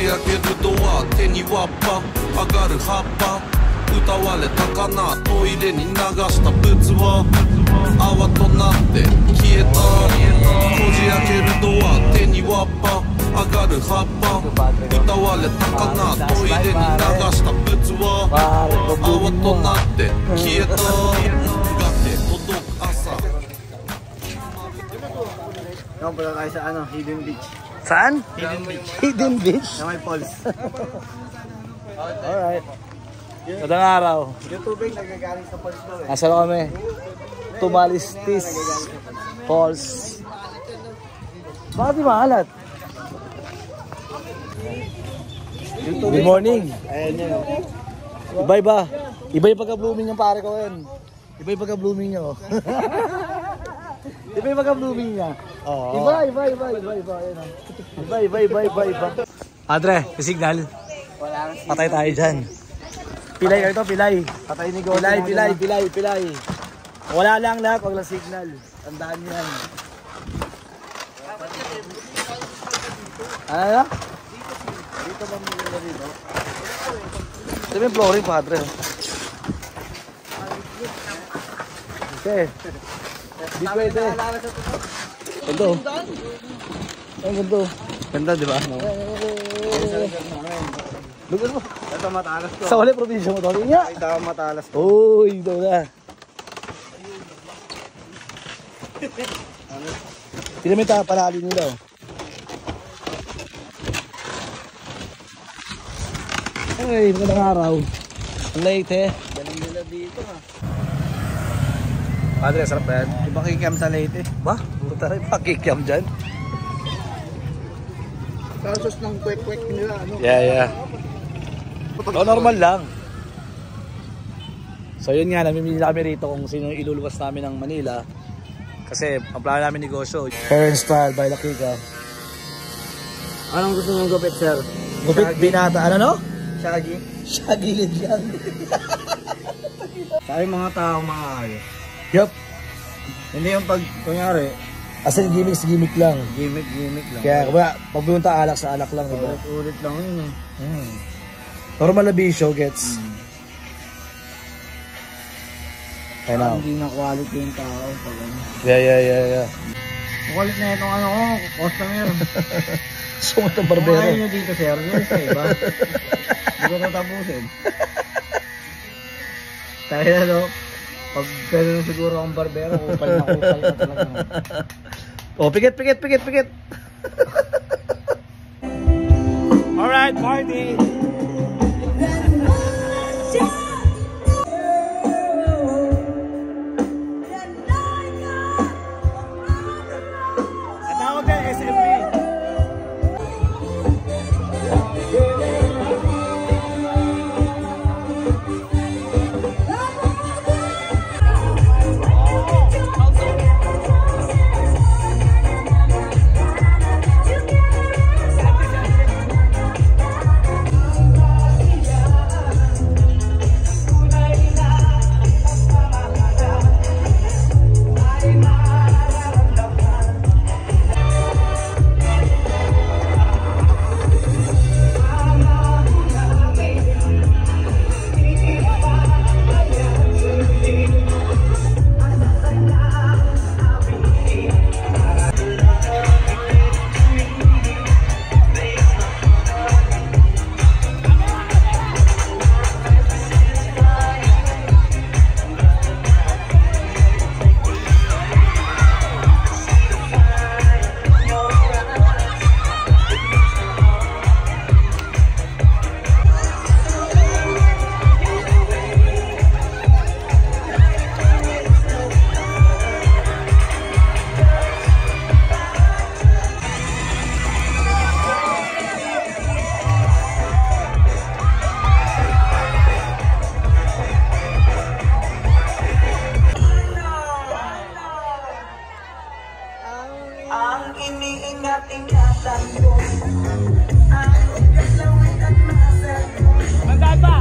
じ開けるドア手にワッパ上がる葉っぱ歌われたかなトイレに流した物は泡となって消えたこじ開けるドア手にワッパ上がる葉っぱ歌われたかなトイレに流した物は泡となって消えたがて届く朝Ngayon pala tayo sa ano, Hidden Beach. Saan? Hidden Beach. Hidden Beach? Na may falls. Alright. Magandang araw. Yung tubig nagagaling sa falls daw eh. Nasaan kami? Tumalistis Falls. Bakit di maalat? Good morning. Ayan yun. Iba-iba. Iba yung pagka-blooming ng pare ko yun. Iba yung pagka-blooming niya. Iba yung pagka-blooming niya. Iba. Iba. Adre, yung signal. Patay tayo dyan. Pilay ito, pilay. Patay ni Go. Pilay. Wala lang lahat, wag lang signal. Tandaan niyo yan. Ano? Dito ba mo dito? Ito yung flooring, padre. Okay. Di pwede. Ganda. Ang ganda. Ganda, di ba? Lugan mo. Ito matalas to. Sa wala probinsya mo to. Nga. Ito matalas to. Uy, ito na. Tignan mo yung panali nila. Ay, magandang araw. Ang late eh. Galing nila dito ha. Padre, sarap ba yan? Iba kikiam sa Leyte. Ba? Puta rin, pakikiam dyan. Kasos ng kwek-kwek nila ano. Yeah. Normal lang. So yun nga, namimili kami rito kung sino yung iluluwas namin ng Manila. Kasi ang plano namin negosyo. Parent Style by Lakika. Anong gusto mong gupit, sir? Gupit binata, ano no? Shaggy? Shagilid yan. Sabi mga tao mga ayos. Yup. Hindi yung pag, kunyari, As in, gimmick lang. gimmick lang. Kaya pag pumunta alak sa alak lang, diba? Ulit lang yun eh. Normal na bisyo, gets. I know. Hindi na quality yung tao. Pag ano. Yeah. Quality na itong ano ko, customer. Sumat ang Kung ayaw barbero. nyo dito, sir, yun sa iba. Hindi ko tatapusin. Tayo na, no? Pag pwede siguro akong barbero, kupal na talaga. Oh, pikit. Alright, party! Natawag ka, SMP. Ang iniingat-ingatan ko, ang gagawin at masal mo. Maganda ba?